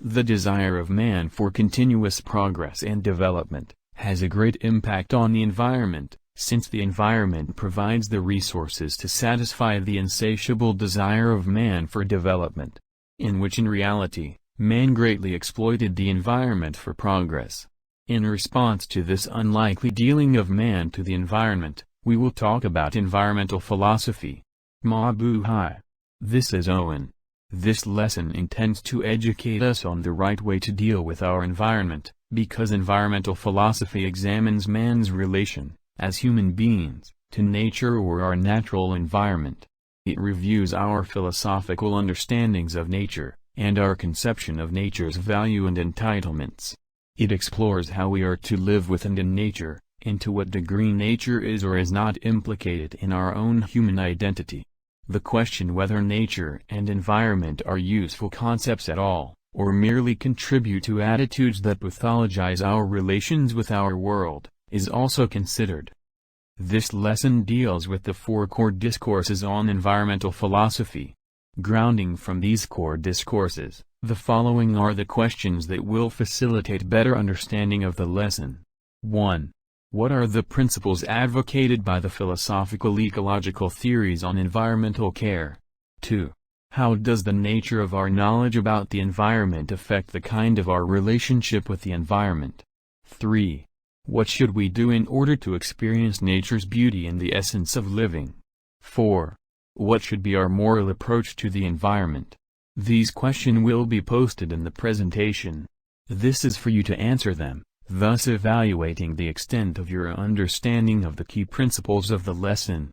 The desire of man for continuous progress and development has a great impact on the environment, since the environment provides the resources to satisfy the insatiable desire of man for development, in which in reality, man greatly exploited the environment for progress. In response to this unlikely dealing of man to the environment, we will talk about environmental philosophy. Mabuhay. This is Owen. This lesson intends to educate us on the right way to deal with our environment, because environmental philosophy examines man's relation, as human beings, to nature or our natural environment. It reviews our philosophical understandings of nature, and our conception of nature's value and entitlements. It explores how we are to live with and in nature, and to what degree nature is or is not implicated in our own human identity. The question whether nature and environment are useful concepts at all, or merely contribute to attitudes that pathologize our relations with our world, is also considered. This lesson deals with the 4 core discourses on environmental philosophy. Grounding from these core discourses, the following are the questions that will facilitate better understanding of the lesson. 1. What are the principles advocated by the philosophical ecological theories on environmental care? 2. How does the nature of our knowledge about the environment affect the kind of our relationship with the environment? 3. What should we do in order to experience nature's beauty and the essence of living? 4. What should be our moral approach to the environment? These questions will be posted in the presentation. This is for you to answer them, thus evaluating the extent of your understanding of the key principles of the lesson.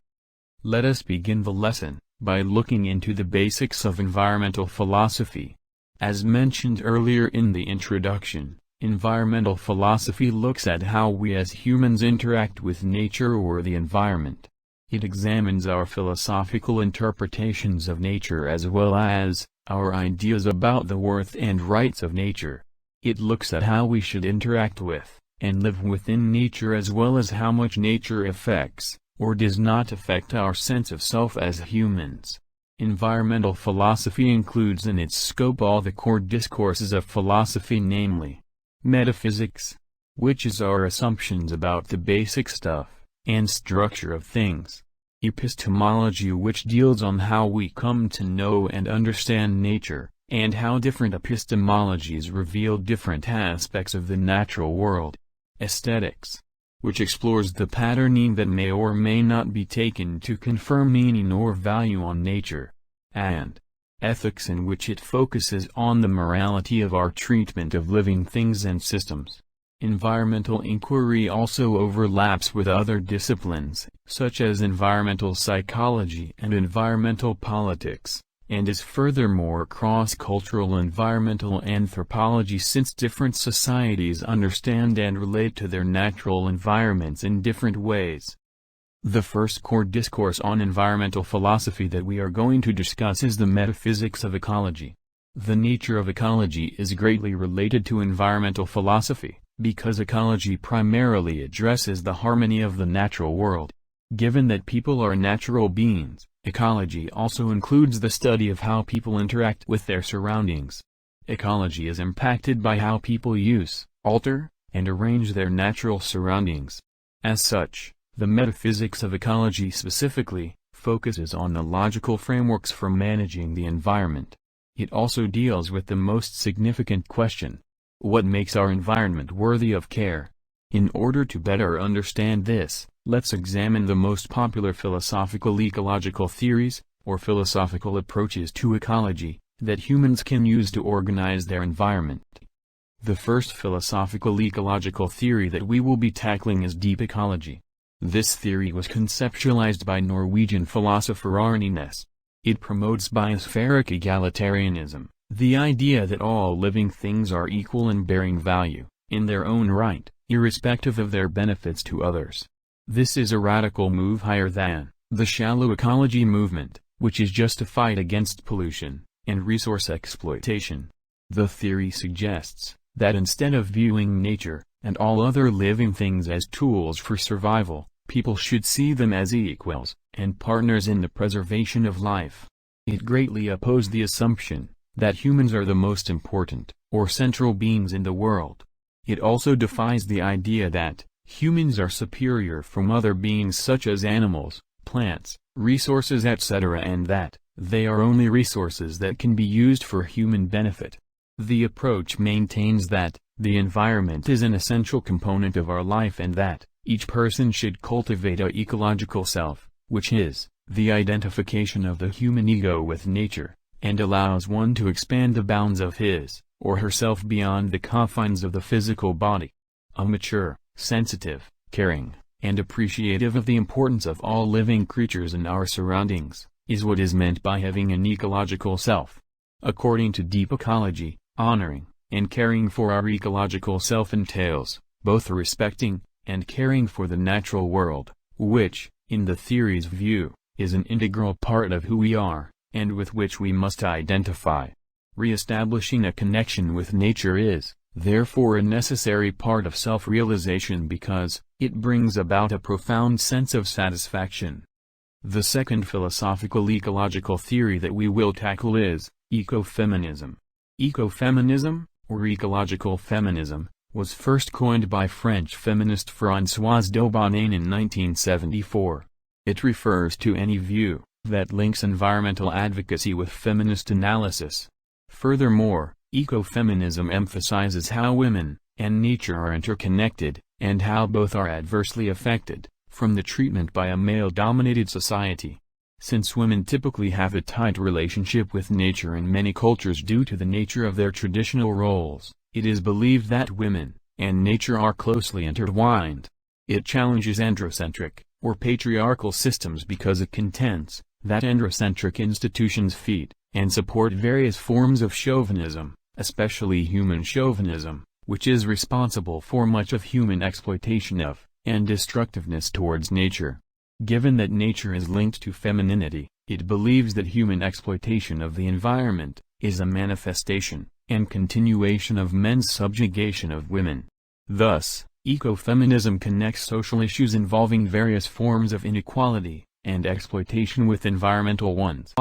Let us begin the lesson by looking into the basics of environmental philosophy. As mentioned earlier in the introduction, environmental philosophy looks at how we as humans interact with nature or the environment. It examines our philosophical interpretations of nature as well as our ideas about the worth and rights of nature. It looks at how we should interact with and live within nature as well as how much nature affects or does not affect our sense of self as humans. Environmental philosophy includes in its scope all the core discourses of philosophy, namely metaphysics, which is our assumptions about the basic stuff and structure of things; epistemology, which deals on how we come to know and understand nature, and how different epistemologies reveal different aspects of the natural world; aesthetics, which explores the patterning that may or may not be taken to confer meaning or value on nature; and ethics, in which it focuses on the morality of our treatment of living things and systems. Environmental inquiry also overlaps with other disciplines, such as environmental psychology and environmental politics, and is furthermore cross-cultural environmental anthropology, since different societies understand and relate to their natural environments in different ways. The first core discourse on environmental philosophy that we are going to discuss is the metaphysics of ecology. The nature of ecology is greatly related to environmental philosophy, because ecology primarily addresses the harmony of the natural world. Given that people are natural beings, ecology also includes the study of how people interact with their surroundings. Ecology is impacted by how people use, alter, and arrange their natural surroundings. As such, the metaphysics of ecology specifically focuses on the logical frameworks for managing the environment. It also deals with the most significant question: what makes our environment worthy of care? In order to better understand this, let's examine the most popular philosophical ecological theories, or philosophical approaches to ecology, that humans can use to organize their environment. The first philosophical ecological theory that we will be tackling is deep ecology. This theory was conceptualized by Norwegian philosopher Arne Næss. It promotes biospheric egalitarianism, the idea that all living things are equal and bearing value, in their own right, irrespective of their benefits to others. This is a radical move higher than the shallow ecology movement, which is just a fight against pollution and resource exploitation. The theory suggests that instead of viewing nature and all other living things as tools for survival, people should see them as equals and partners in the preservation of life. It greatly opposed the assumption that humans are the most important, or central beings in the world. It also defies the idea that humans are superior from other beings such as animals, plants, resources etc. and that they are only resources that can be used for human benefit. The approach maintains that the environment is an essential component of our life and that each person should cultivate an ecological self, which is the identification of the human ego with nature, and allows one to expand the bounds of his or herself beyond the confines of the physical body. A mature, sensitive, caring, and appreciative of the importance of all living creatures in our surroundings, is what is meant by having an ecological self. According to deep ecology, honoring and caring for our ecological self entails both respecting and caring for the natural world, which, in the theory's view, is an integral part of who we are, and with which we must identify. Re-establishing a connection with nature is, therefore, a necessary part of self-realization because it brings about a profound sense of satisfaction. The second philosophical ecological theory that we will tackle is ecofeminism. Ecofeminism, or ecological feminism, was first coined by French feminist Françoise d'Aubagne in 1974. It refers to any view that links environmental advocacy with feminist analysis. Furthermore, ecofeminism emphasizes how women and nature are interconnected, and how both are adversely affected from the treatment by a male-dominated society. Since women typically have a tight relationship with nature in many cultures due to the nature of their traditional roles, it is believed that women and nature are closely intertwined. It challenges androcentric, or patriarchal systems because it contends that androcentric institutions feed and support various forms of chauvinism, especially human chauvinism, which is responsible for much of human exploitation of and destructiveness towards nature. Given that nature is linked to femininity, it believes that human exploitation of the environment is a manifestation and continuation of men's subjugation of women. Thus, ecofeminism connects social issues involving various forms of inequality and exploitation with environmental ones.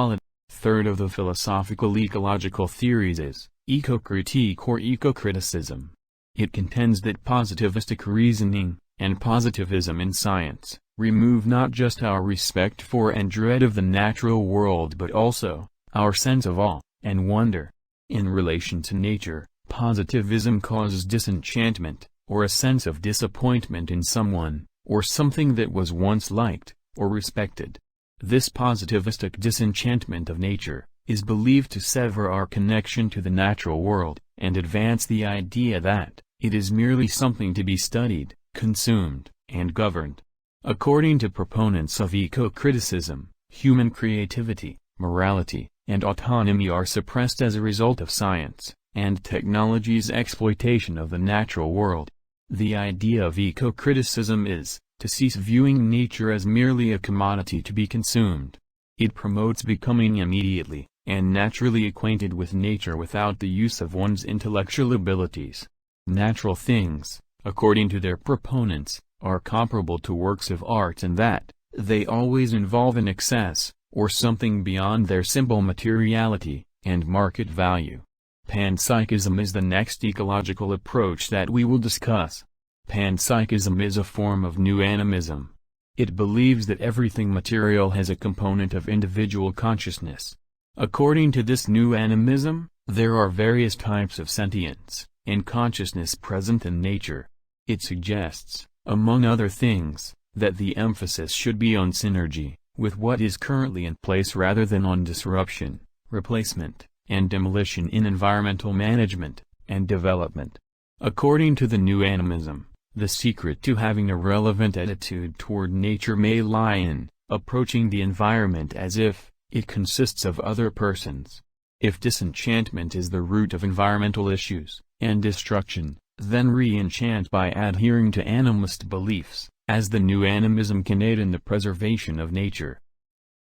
Third of the philosophical ecological theories is eco-critique or eco-criticism. It contends that positivistic reasoning and positivism in science remove not just our respect for and dread of the natural world but also our sense of awe and wonder. In relation to nature, positivism causes disenchantment, or a sense of disappointment in someone, or something that was once liked, or respected. This positivistic disenchantment of nature is believed to sever our connection to the natural world, and advance the idea that it is merely something to be studied, consumed, and governed. According to proponents of eco-criticism, human creativity, morality, and autonomy are suppressed as a result of science and technology's exploitation of the natural world. The idea of eco-criticism is to cease viewing nature as merely a commodity to be consumed. It promotes becoming immediately and naturally acquainted with nature without the use of one's intellectual abilities. Natural things, according to their proponents, are comparable to works of art in that they always involve an excess, or something beyond their simple materiality and market value. Panpsychism is the next ecological approach that we will discuss. Panpsychism is a form of new animism. It believes that everything material has a component of individual consciousness. According to this new animism, there are various types of sentience and consciousness present in nature. It suggests, among other things, that the emphasis should be on synergy with what is currently in place rather than on disruption, replacement, and demolition in environmental management and development. According to the new animism, the secret to having a relevant attitude toward nature may lie in approaching the environment as if it consists of other persons. If disenchantment is the root of environmental issues and destruction, then re-enchant by adhering to animist beliefs, as the new animism can aid in the preservation of nature.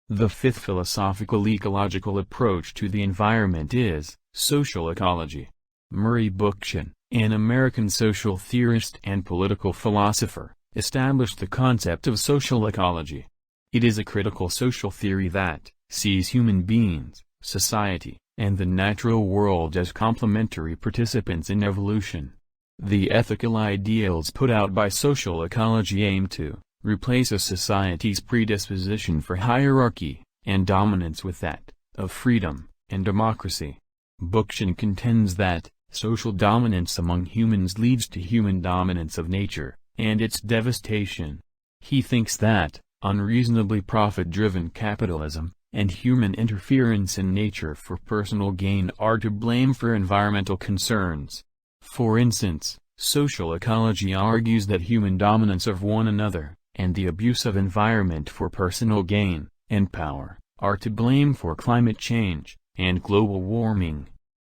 The fifth philosophical ecological approach to the environment is social ecology. Murray Bookchin, an American social theorist and political philosopher, established the concept of social ecology. It is a critical social theory that sees human beings, society, and the natural world as complementary participants in evolution. The ethical ideals put out by social ecology aim to replace a society's predisposition for hierarchy and dominance with that of freedom and democracy. Bookchin contends that social dominance among humans leads to human dominance of nature and its devastation. He thinks that unreasonably profit-driven capitalism and human interference in nature for personal gain are to blame for environmental concerns. For instance, social ecology argues that human dominance of one another and the abuse of environment for personal gain and power are to blame for climate change and global warming.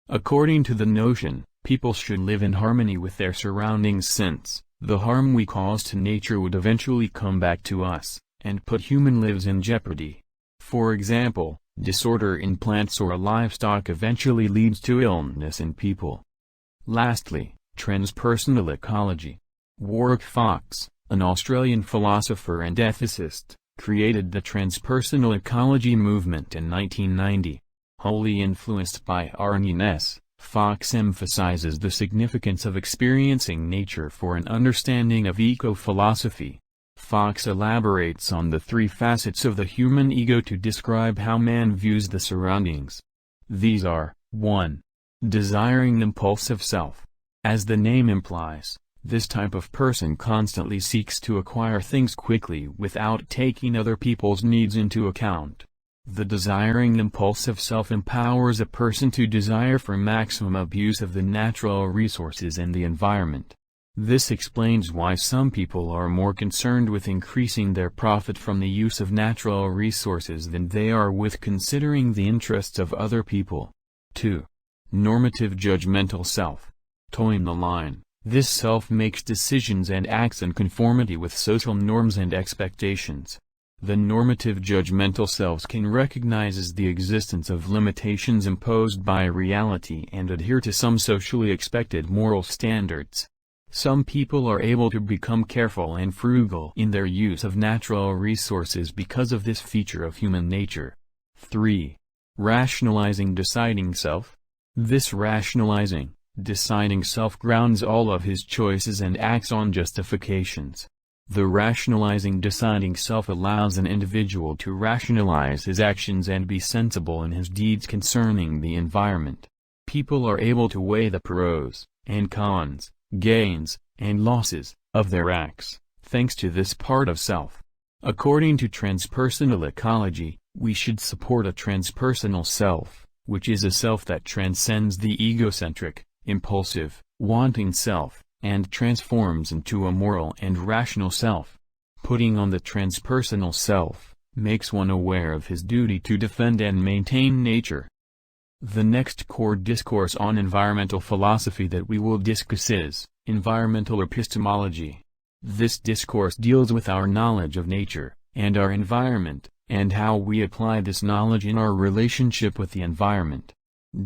According to the notion, people should live in harmony with their surroundings, since the harm we cause to nature would eventually come back to us and put human lives in jeopardy. For example, disorder in plants or livestock eventually leads to illness in people. Lastly, transpersonal ecology. Warwick Fox, an Australian philosopher and ethicist, created the transpersonal ecology movement in 1990. Wholly influenced by Arne S., Fox emphasizes the significance of experiencing nature for an understanding of eco-philosophy. Fox elaborates on the three facets of the human ego to describe how man views the surroundings. These are: 1. Desiring impulsive self. As the name implies, this type of person constantly seeks to acquire things quickly without taking other people's needs into account. The desiring impulsive self empowers a person to desire for maximum abuse of the natural resources and the environment. This explains why some people are more concerned with increasing their profit from the use of natural resources than they are with considering the interests of other people. 2. Normative judgmental self. Toeing the line, this self makes decisions and acts in conformity with social norms and expectations. The normative judgmental self can recognize the existence of limitations imposed by reality and adhere to some socially expected moral standards. Some people are able to become careful and frugal in their use of natural resources because of this feature of human nature. 3. Rationalizing deciding self. This rationalizing, deciding self grounds all of his choices and acts on justifications. The rationalizing deciding self allows an individual to rationalize his actions and be sensible in his deeds concerning the environment. People are able to weigh the pros and cons, gains and losses of their acts, thanks to this part of self. According to transpersonal ecology, we should support a transpersonal self, which is a self that transcends the egocentric, impulsive, wanting self, and transforms into a moral and rational self. Putting on the transpersonal self makes one aware of his duty to defend and maintain nature. The next core discourse on environmental philosophy that we will discuss is environmental epistemology. This discourse deals with our knowledge of nature and our environment, and how we apply this knowledge in our relationship with the environment.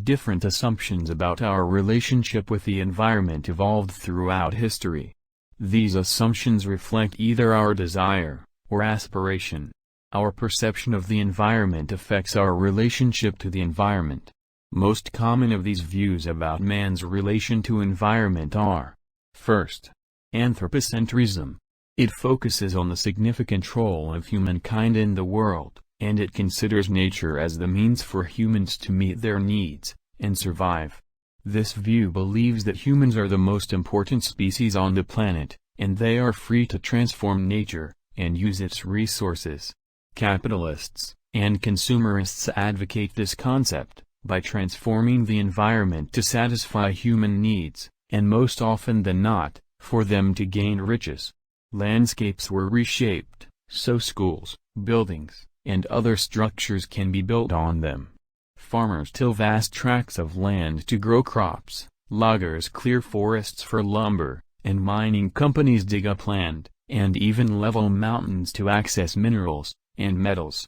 Different assumptions about our relationship with the environment evolved throughout history. These assumptions reflect either our desire or aspiration. Our perception of the environment affects our relationship to the environment. Most common of these views about man's relation to environment are: first, anthropocentrism. It focuses on the significant role of humankind in the world, and it considers nature as the means for humans to meet their needs and survive. This view believes that humans are the most important species on the planet, and they are free to transform nature and use its resources. Capitalists and consumerists advocate this concept by transforming the environment to satisfy human needs, and most often than not, for them to gain riches. Landscapes were reshaped, so schools, buildings, and other structures can be built on them. Farmers till vast tracts of land to grow crops, loggers clear forests for lumber, and mining companies dig up land, and even level mountains to access minerals and metals.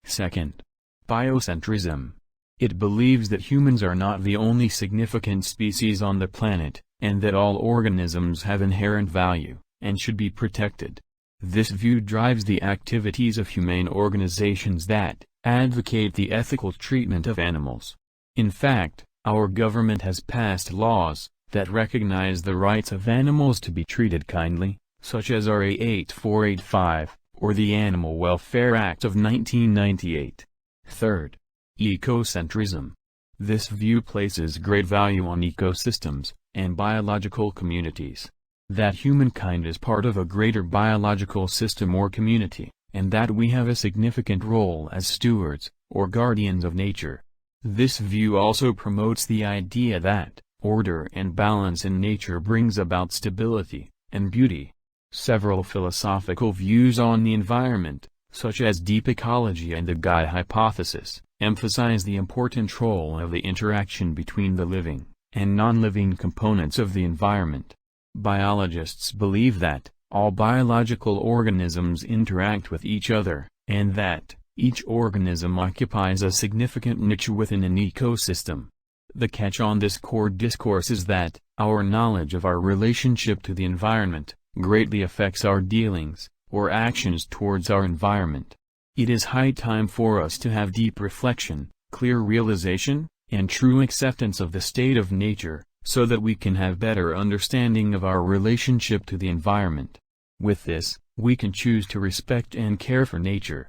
Second, biocentrism. It believes that humans are not the only significant species on the planet, and that all organisms have inherent value, and should be protected. This view drives the activities of humane organizations that advocate the ethical treatment of animals. In fact, our government has passed laws that recognize the rights of animals to be treated kindly, such as RA 8485, or the Animal Welfare Act of 1998. Third, ecocentrism. This view places great value on ecosystems and biological communities. That humankind is part of a greater biological system or community, and that we have a significant role as stewards, or guardians of nature. This view also promotes the idea that order and balance in nature brings about stability and beauty. Several philosophical views on the environment, such as deep ecology and the Gaia hypothesis, emphasize the important role of the interaction between the living and non-living components of the environment. Biologists believe that all biological organisms interact with each other, and that each organism occupies a significant niche within an ecosystem. The catch on this core discourse is that our knowledge of our relationship to the environment greatly affects our dealings, or actions towards our environment. It is high time for us to have deep reflection, clear realization, and true acceptance of the state of nature, so that we can have better understanding of our relationship to the environment. With this, we can choose to respect and care for nature.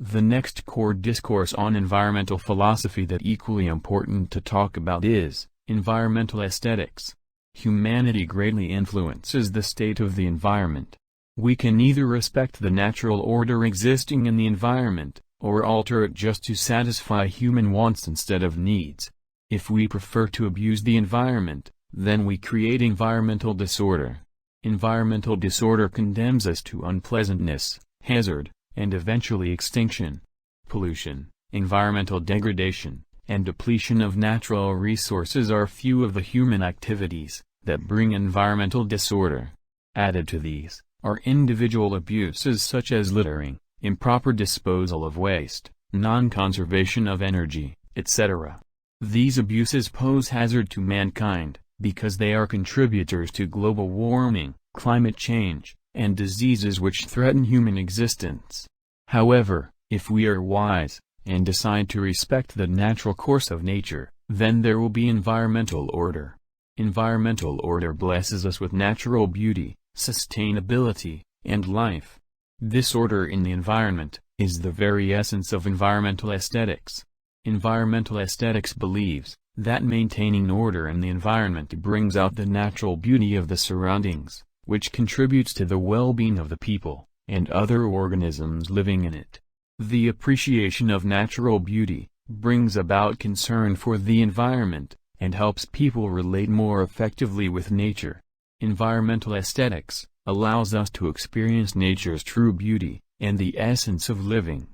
The next core discourse on environmental philosophy that equally important to talk about is environmental aesthetics. Humanity greatly influences the state of the environment. We can either respect the natural order existing in the environment, or alter it just to satisfy human wants instead of needs. If we prefer to abuse the environment, then we create environmental disorder. Environmental disorder condemns us to unpleasantness, hazard, and eventually extinction. Pollution, environmental degradation, and depletion of natural resources are few of the human activities that bring environmental disorder. Added to these are individual abuses such as littering, improper disposal of waste, non-conservation of energy, etc. These abuses pose hazard to mankind, because they are contributors to global warming, climate change, and diseases which threaten human existence. However, if we are wise, and decide to respect the natural course of nature, then there will be environmental order. Environmental order blesses us with natural beauty, sustainability, and life. This order in the environment is the very essence of environmental aesthetics. Environmental aesthetics believes that maintaining order in the environment brings out the natural beauty of the surroundings, which contributes to the well-being of the people and other organisms living in it. The appreciation of natural beauty brings about concern for the environment and helps people relate more effectively with nature. Environmental aesthetics allows us to experience nature's true beauty and the essence of living.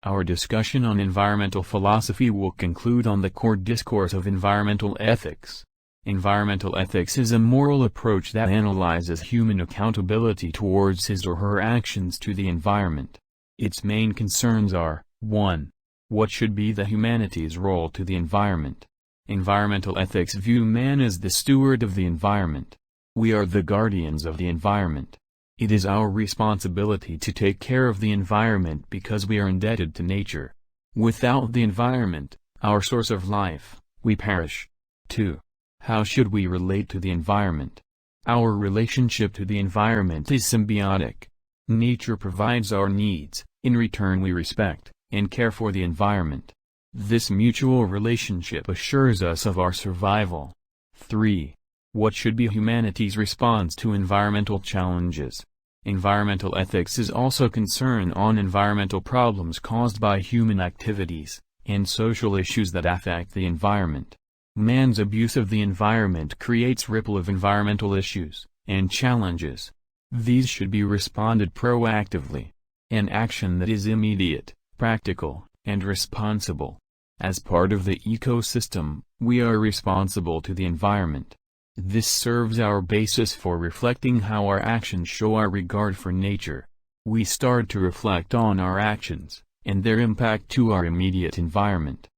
Our discussion on environmental philosophy will conclude on the core discourse of environmental ethics. Environmental ethics is a moral approach that analyzes human accountability towards his or her actions to the environment. Its main concerns are: 1. What should be the humanity's role to the environment? Environmental ethics view man as the steward of the environment. We are the guardians of the environment. It is our responsibility to take care of the environment because we are indebted to nature. Without the environment, our source of life, we perish. 2. How should we relate to the environment? Our relationship to the environment is symbiotic. Nature provides our needs, in return we respect and care for the environment. This mutual relationship assures us of our survival. 3. What should be humanity's response to environmental challenges? Environmental ethics is also concerned on environmental problems caused by human activities, and social issues that affect the environment. Man's abuse of the environment creates ripple of environmental issues and challenges. These should be responded proactively. An action that is immediate, practical, and responsible. As part of the ecosystem, we are responsible to the environment. This serves our basis for reflecting how our actions show our regard for nature. We start to reflect on our actions, and their impact to our immediate environment.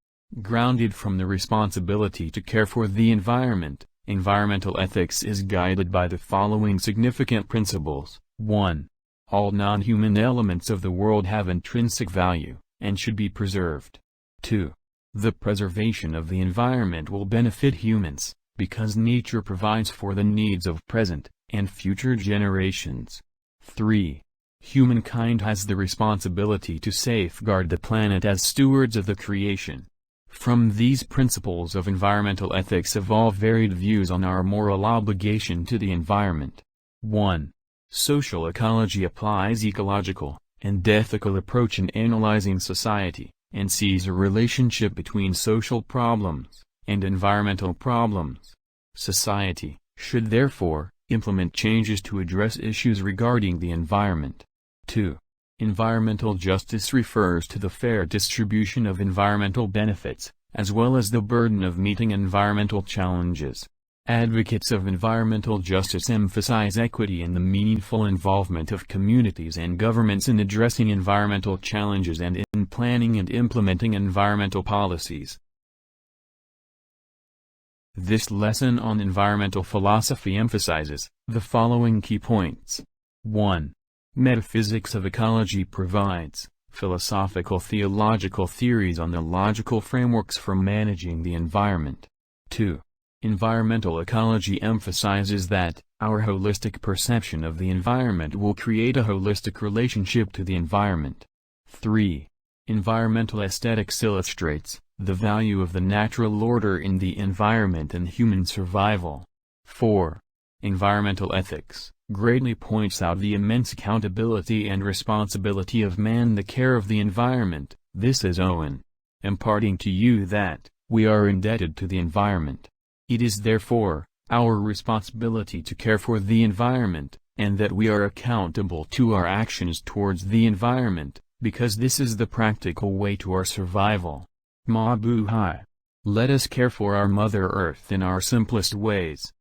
Grounded from the responsibility to care for the environment, Environmental ethics is guided by the following significant principles. 1. All non-human elements of the world have intrinsic value, and should be preserved. 2. The preservation of the environment will benefit humans, because nature provides for the needs of present and future generations. 3. Humankind has the responsibility to safeguard the planet as stewards of the creation. From these principles of environmental ethics evolve varied views on our moral obligation to the environment. 1. Social ecology applies ecological and ethical approach in analyzing society, and sees a relationship between social problems and environmental problems. Society should therefore implement changes to address issues regarding the environment. 2. Environmental justice refers to the fair distribution of environmental benefits, as well as the burden of meeting environmental challenges. Advocates of environmental justice emphasize equity and the meaningful involvement of communities and governments in addressing environmental challenges and in planning and implementing environmental policies. This lesson on environmental philosophy emphasizes the following key points. 1. Metaphysics of ecology provides philosophical theological theories on the logical frameworks for managing the environment. 2. Environmental ecology emphasizes that our holistic perception of the environment will create a holistic relationship to the environment. 3. Environmental aesthetics illustrates the value of the natural order in the environment and human survival. 4. Environmental ethics greatly points out the immense accountability and responsibility of man in the care of the environment. This is Owen imparting to you that we are indebted to the environment. It is therefore our responsibility to care for the environment, and that we are accountable to our actions towards the environment, because this is the practical way to our survival. Mabuhay. Let us care for our Mother Earth in our simplest ways.